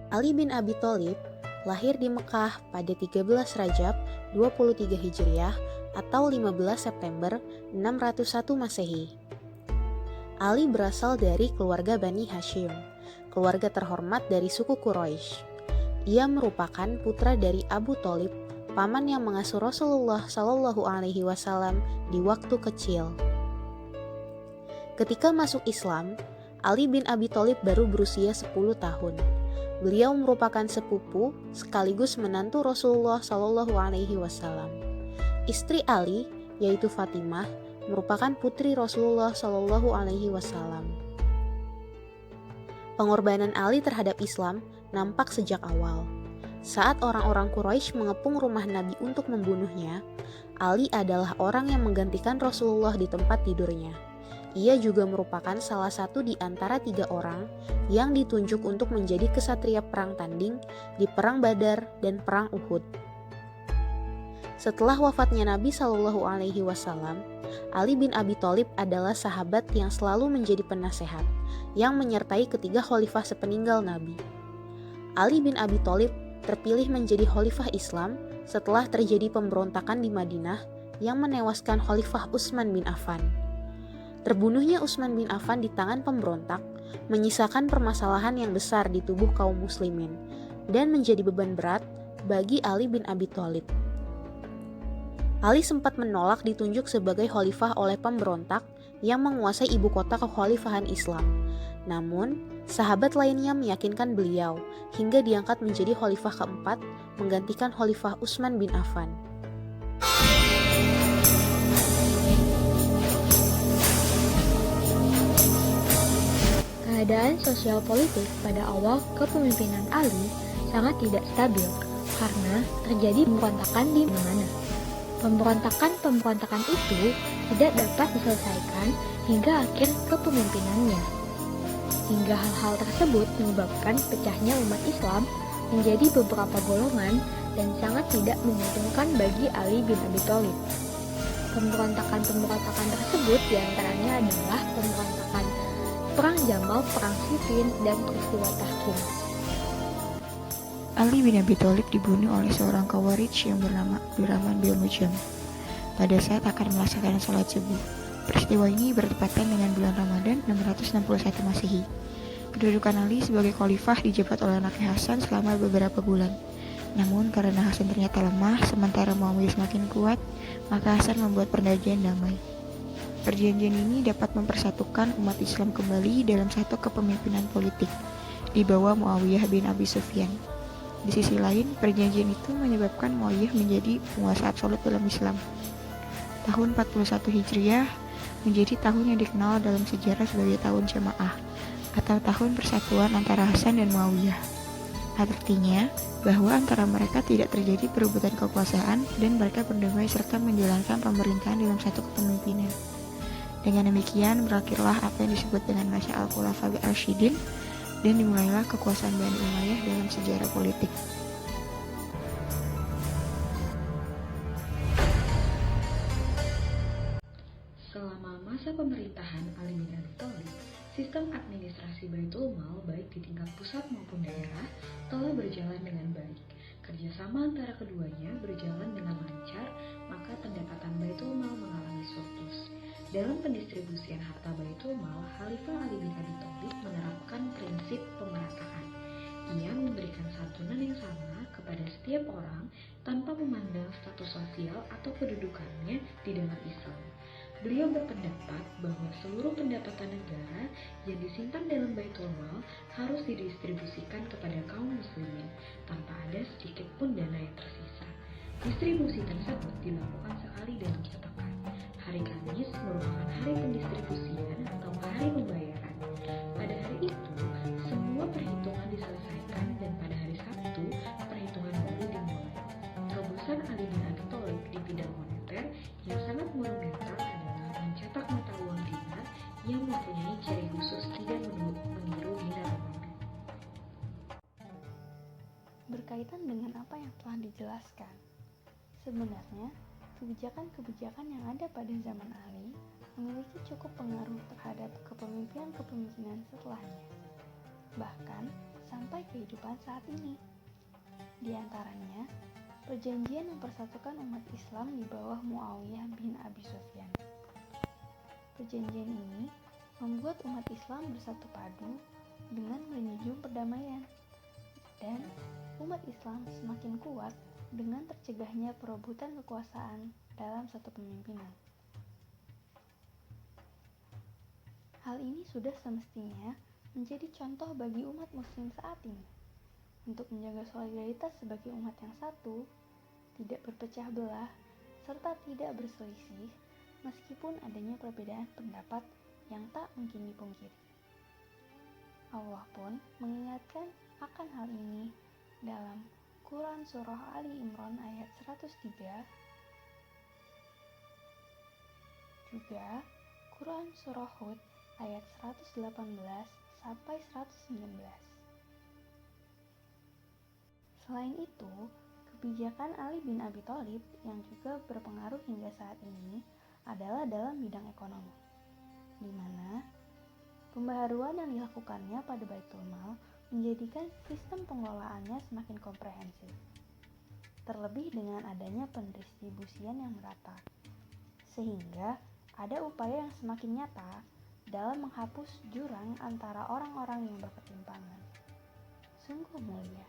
Ali bin Abi Thalib lahir di Mekah pada 13 Rajab 23 Hijriah atau 15 September 601 Masehi. Ali berasal dari keluarga Bani Hashim, keluarga terhormat dari suku Quraisy. Ia merupakan putra dari Abu Thalib, paman yang mengasuh Rasulullah Shallallahu Alaihi Wasallam di waktu kecil. Ketika masuk Islam, Ali bin Abi Thalib baru berusia 10 tahun. Beliau merupakan sepupu sekaligus menantu Rasulullah Shallallahu Alaihi Wasallam. Istri Ali, yaitu Fatimah, merupakan putri Rasulullah Shallallahu Alaihi Wasallam. Pengorbanan Ali terhadap Islam nampak sejak awal. Saat orang-orang Quraisy mengepung rumah Nabi untuk membunuhnya, Ali adalah orang yang menggantikan Rasulullah di tempat tidurnya. Ia juga merupakan salah satu di antara 3 orang yang ditunjuk untuk menjadi kesatria perang tanding di Perang Badar dan Perang Uhud. Setelah wafatnya Nabi Shallallahu Alaihi Wasallam, Ali bin Abi Thalib adalah sahabat yang selalu menjadi penasehat, yang menyertai ketiga khalifah sepeninggal Nabi. Ali bin Abi Thalib terpilih menjadi khalifah Islam setelah terjadi pemberontakan di Madinah yang menewaskan Khalifah Utsman bin Affan. Terbunuhnya Utsman bin Affan di tangan pemberontak menyisakan permasalahan yang besar di tubuh kaum muslimin dan menjadi beban berat bagi Ali bin Abi Thalib. Ali sempat menolak ditunjuk sebagai khalifah oleh pemberontak yang menguasai ibu kota kekhalifahan Islam. Namun, sahabat lainnya meyakinkan beliau hingga diangkat menjadi khalifah keempat menggantikan Khalifah Utsman bin Affan. Keadaan sosial politik pada awal kepemimpinan Ali sangat tidak stabil karena terjadi pemberontakan di mana-mana. Pemberontakan itu tidak dapat diselesaikan hingga akhir kepemimpinannya. Hingga hal-hal tersebut menyebabkan pecahnya umat Islam menjadi beberapa golongan dan sangat tidak menguntungkan bagi Ali bin Abi Thalib. Pemberontakan tersebut diantaranya adalah pemberontakan Perang Jamal, Perang Siffin, dan peristiwa Tahkim. Ali bin Abi Thalib dibunuh oleh seorang Khawarij yang bernama Abdurrahman bin Muljam pada saat akan melaksanakan sholat subuh. Peristiwa ini bertepatan dengan bulan Ramadan 661 Masehi. Kedudukan Ali sebagai khalifah dijabat oleh anaknya Hasan selama beberapa bulan. Namun karena Hasan ternyata lemah, sementara Muawiyah semakin kuat, maka Hasan membuat perjanjian damai. Perjanjian ini dapat mempersatukan umat Islam kembali dalam satu kepemimpinan politik di bawah Muawiyah bin Abi Sufyan. Di sisi lain, perjanjian itu menyebabkan Muawiyah menjadi penguasa absolut dalam Islam. Tahun 41 Hijriah menjadi tahun yang dikenal dalam sejarah sebagai tahun Jamaah atau tahun persatuan antara Hasan dan Muawiyah. Artinya bahwa antara mereka tidak terjadi perebutan kekuasaan dan mereka berdamai serta menjalankan pemerintahan dalam satu kepemimpinan. Dengan demikian berakhirlah apa yang disebut dengan masa Al-Khulafa ar-Rasyidin dan dimulailah kekuasaan Bani Umayyah dalam sejarah politik. Selama masa pemerintahan Ali bin Abi Thalib, sistem administrasi Baitul Mal baik di tingkat pusat maupun daerah telah berjalan dengan baik. Kerjasama antara keduanya berjalan dengan lancar, maka pendapatan Baitul Mal mengalami surplus. Dalam pendistribusian harta Baitul Mal, Khalifah Ali bin Abi Thalib menerapkan prinsip pemerataan. Ia memberikan santunan yang sama kepada setiap orang tanpa memandang status sosial atau kedudukannya di dalam Islam. Beliau berpendapat bahwa seluruh pendapatan negara yang disimpan dalam Baitul Mal harus didistribusikan kepada kaum muslimin tanpa ada sedikit pun dana yang tersisa. Distribusi tersebut dilakukan sekali dalam sepekan. Hari Kamis merupakan hari pendistribusian atau hari pembayaran. Pada hari itu, semua perhitungan diselesaikan dan pada hari Sabtu, perhitungan baru dimulai. Terobosan Ali bin Abi Thalib di bidang moneter yang sangat monumental adalah mencetak mata uang dinar yang mempunyai ciri khusus tidak meniru dinar Romawi. Berkaitan dengan apa yang telah dijelaskan, sebenarnya kebijakan-kebijakan yang ada pada zaman Ali memiliki cukup pengaruh terhadap kepemimpinan setelahnya. Bahkan, sampai kehidupan saat ini. Di antaranya, perjanjian mempersatukan umat Islam di bawah Muawiyah bin Abi Sufyan. Perjanjian ini membuat umat Islam bersatu padu dengan menjunjung perdamaian, dan umat Islam semakin kuat dengan tercegahnya perebutan kekuasaan dalam satu pemimpinan. Hal ini sudah semestinya menjadi contoh bagi umat muslim saat ini untuk menjaga solidaritas sebagai umat yang satu, tidak berpecah belah, serta tidak berselisih meskipun adanya perbedaan pendapat yang tak mungkin dipungkiri. Allah pun mengingatkan akan hal ini dalam Quran Surah Ali Imran ayat 103, juga Quran Surah Hud ayat 118 sampai 119. Selain itu, kebijakan Ali bin Abi Thalib yang juga berpengaruh hingga saat ini adalah dalam bidang ekonomi, di mana pembaharuan yang dilakukannya pada Baitul Mal menjadikan sistem pengelolaannya semakin komprehensif, terlebih dengan adanya pendistribusian yang merata, sehingga ada upaya yang semakin nyata dalam menghapus jurang antara orang-orang yang berketimpangan. Sungguh mulia.